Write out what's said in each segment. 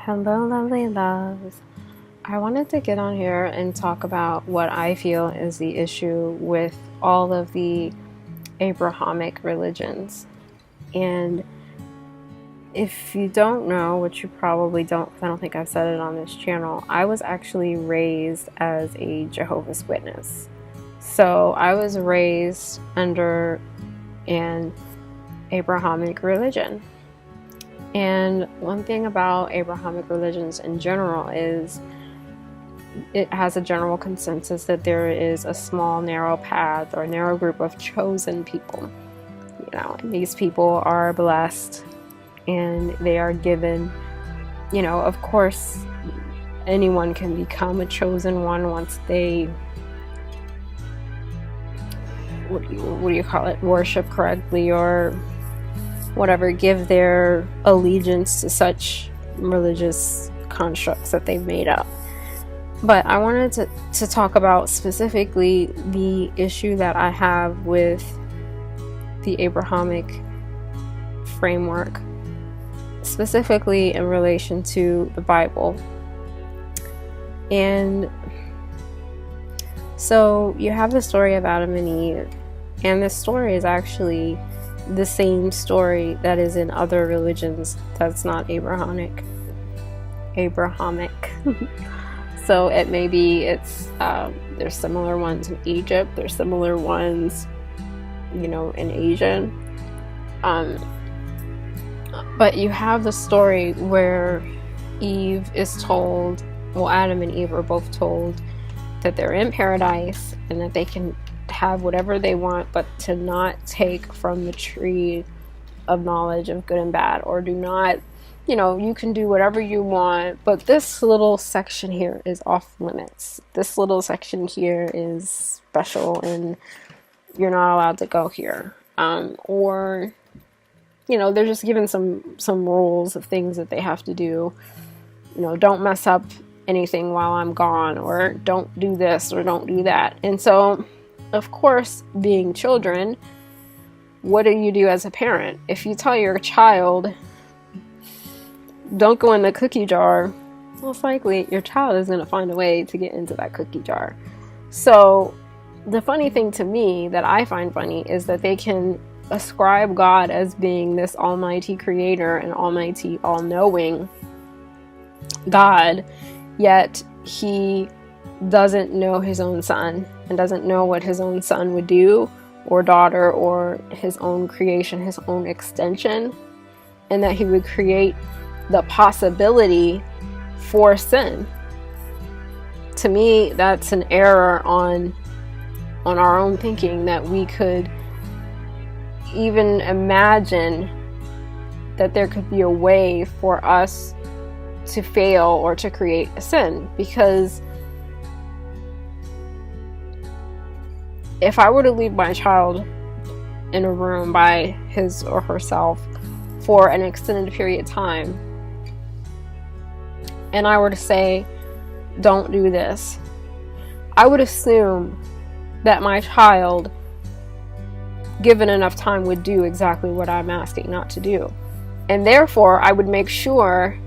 Hello, lovely loves. I wanted to get on here and talk about what I feel is the issue with all of the Abrahamic religions. And if you don't know, which you probably don't, because I don't think I've said it on this channel, I was actually raised as a Jehovah's Witness. So I was raised under an Abrahamic religion. And one thing about Abrahamic religions in general is it has a general consensus that there is a small, narrow path or narrow group of chosen people. And these people are blessed and they are given, of course, anyone can become a chosen one once they, what do you call it, worship correctly or whatever, give their allegiance to such religious constructs that they've made up. But I wanted to talk about specifically the issue that I have with the Abrahamic framework, specifically in relation to the Bible. And so you have the story of Adam and Eve, and this story is actually the same story that is in other religions that's not Abrahamic. So it may be there's similar ones in Egypt, there's similar ones in Asia, but you have the story where Eve is told, Adam and Eve are both told that they're in paradise and that they can have whatever they want, but to not take from the tree of knowledge of good and bad, or do not, you can do whatever you want, but this little section here is off limits. This little section here is special and you're not allowed to go here. Or they're just given some rules of things that they have to do. Don't mess up anything while I'm gone, or don't do this or don't do that. And so, of course, being children, what do you do as a parent? If you tell your child, don't go in the cookie jar, most likely your child is going to find a way to get into that cookie jar. So the funny thing to me that I find funny is that they can ascribe God as being this almighty creator and almighty all-knowing God, yet he doesn't know his own son and doesn't know what his own son would do or daughter or his own creation, his own extension, and that he would create the possibility for sin. To me, that's an error on our own thinking, that we could even imagine that there could be a way for us to fail or to create a sin. Because if I were to leave my child in a room by his or herself for an extended period of time, and I were to say, don't do this, I would assume that my child, given enough time, would do exactly what I'm asking not to do. And therefore, I would make sure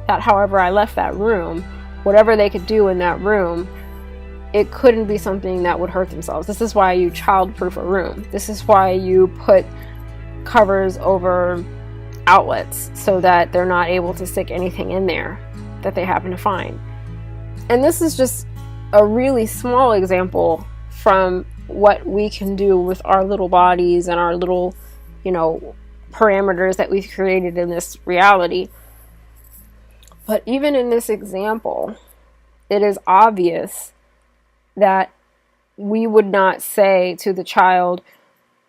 that however I left that room, whatever they could do in that room, it couldn't be something that would hurt themselves. This is why you child-proof a room. This is why you put covers over outlets so that they're not able to stick anything in there that they happen to find. And this is just a really small example from what we can do with our little bodies and our little, parameters that we've created in this reality. But even in this example, it is obvious that we would not say to the child,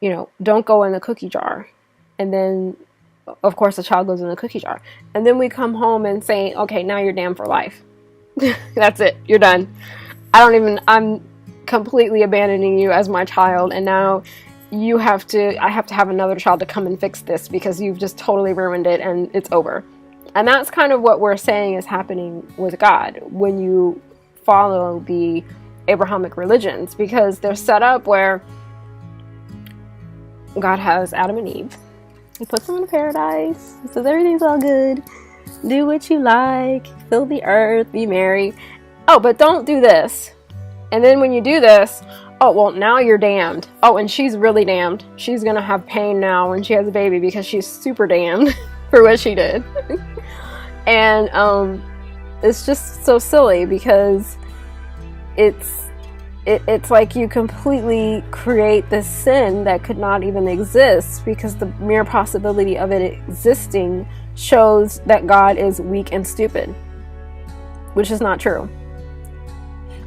don't go in the cookie jar. And then, of course, the child goes in the cookie jar. And then we come home and say, okay, now you're damned for life. That's it. You're done. I'm completely abandoning you as my child. And now I have to have another child to come and fix this because you've just totally ruined it and it's over. And that's kind of what we're saying is happening with God when you follow the Abrahamic religions, because they're set up where God has Adam and Eve. He puts them in paradise. He says everything's all good. Do what you like, fill the earth, be merry. Oh, but don't do this. And then when you do this, oh, well, now you're damned. Oh, and she's really damned. She's going to have pain now when she has a baby because she's super damned for what she did. And it's just so silly because it's like you completely create this sin that could not even exist because the mere possibility of it existing shows that God is weak and stupid, which is not true.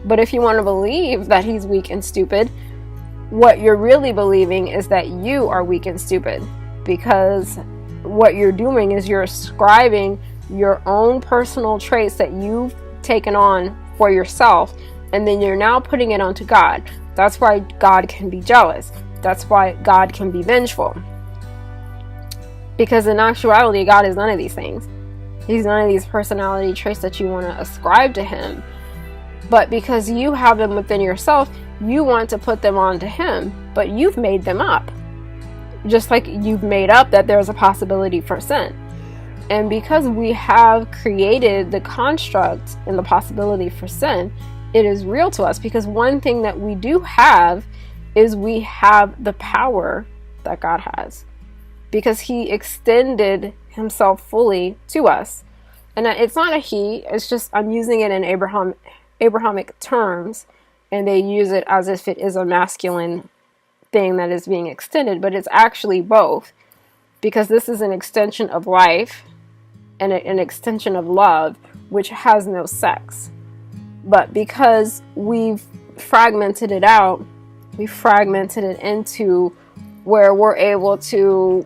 But if you want to believe that he's weak and stupid, what you're really believing is that you are weak and stupid, because what you're doing is you're ascribing your own personal traits that you've taken on for yourself, and then you're now putting it onto God. That's why God can be jealous. That's why God can be vengeful. Because in actuality, God is none of these things. He's none of these personality traits that you want to ascribe to him. But because you have them within yourself, you want to put them onto him, but you've made them up. Just like you've made up that there's a possibility for sin. And because we have created the construct and the possibility for sin, it is real to us, because one thing that we do have is we have the power that God has, because he extended himself fully to us. And it's not a he, it's just I'm using it in Abrahamic terms, and they use it as if it is a masculine thing that is being extended, but it's actually both, because this is an extension of life and an extension of love, which has no sex. But because we've fragmented it out, we fragmented it into where we're able to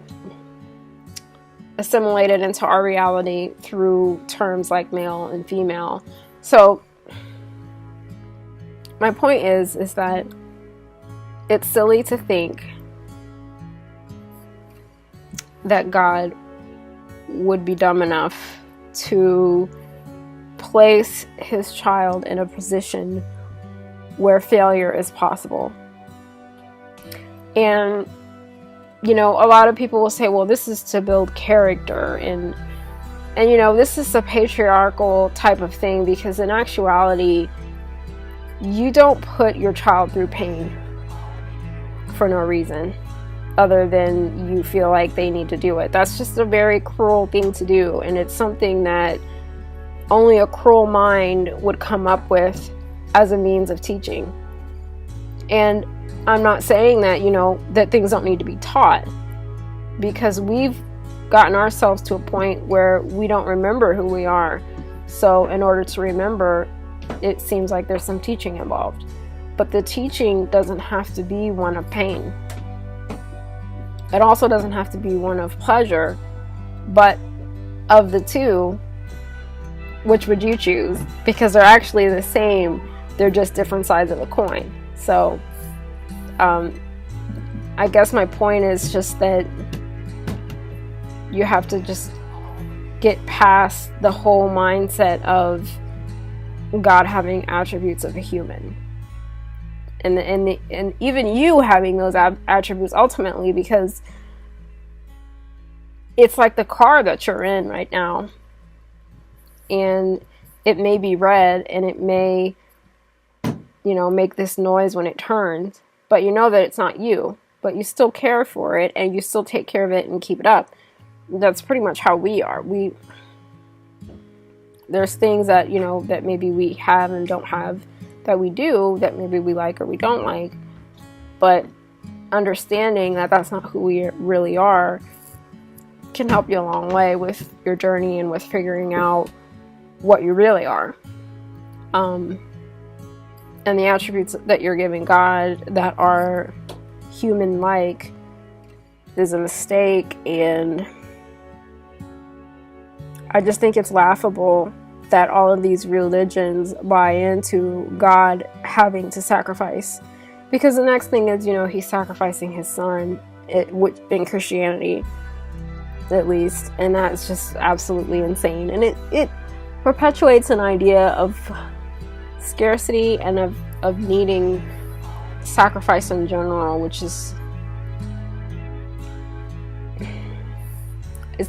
assimilate it into our reality through terms like male and female. So my point is that it's silly to think that God would be dumb enough to place his child in a position where failure is possible. And a lot of people will say, well, this is to build character, and this is a patriarchal type of thing, because in actuality you don't put your child through pain for no reason other than you feel like they need to do it. That's just a very cruel thing to do, and it's something that only a cruel mind would come up with as a means of teaching. And I'm not saying that, that things don't need to be taught, because we've gotten ourselves to a point where we don't remember who we are. So in order to remember, it seems like there's some teaching involved. But the teaching doesn't have to be one of pain. It also doesn't have to be one of pleasure. But of the two, which would you choose? Because they're actually the same. They're just different sides of the coin. So I guess my point is just that you have to just get past the whole mindset of God having attributes of a human, and even you having those attributes ultimately, because it's like the car that you're in right now, and it may be red and it may make this noise when it turns, but you know that it's not you, but you still care for it and you still take care of it and keep it up. That's pretty much how we are. There's things that that maybe we have and don't have, that we do, that maybe we like or we don't like, but understanding that that's not who we really are can help you a long way with your journey and with figuring out what you really are. And the attributes that you're giving God that are human-like is a mistake, and I just think it's laughable that all of these religions buy into God having to sacrifice. Because the next thing is, he's sacrificing his son, in Christianity, at least. And that's just absolutely insane. And it perpetuates an idea of scarcity and of needing sacrifice in general, which is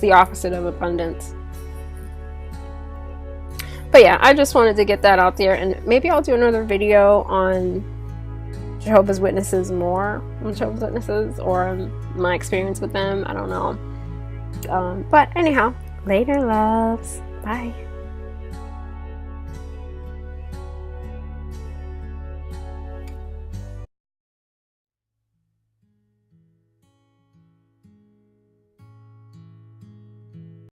the opposite of abundance. But yeah, I just wanted to get that out there, and maybe I'll do another video on Jehovah's Witnesses more, on Jehovah's Witnesses, or my experience with them. I don't know. But anyhow, later, loves. Bye.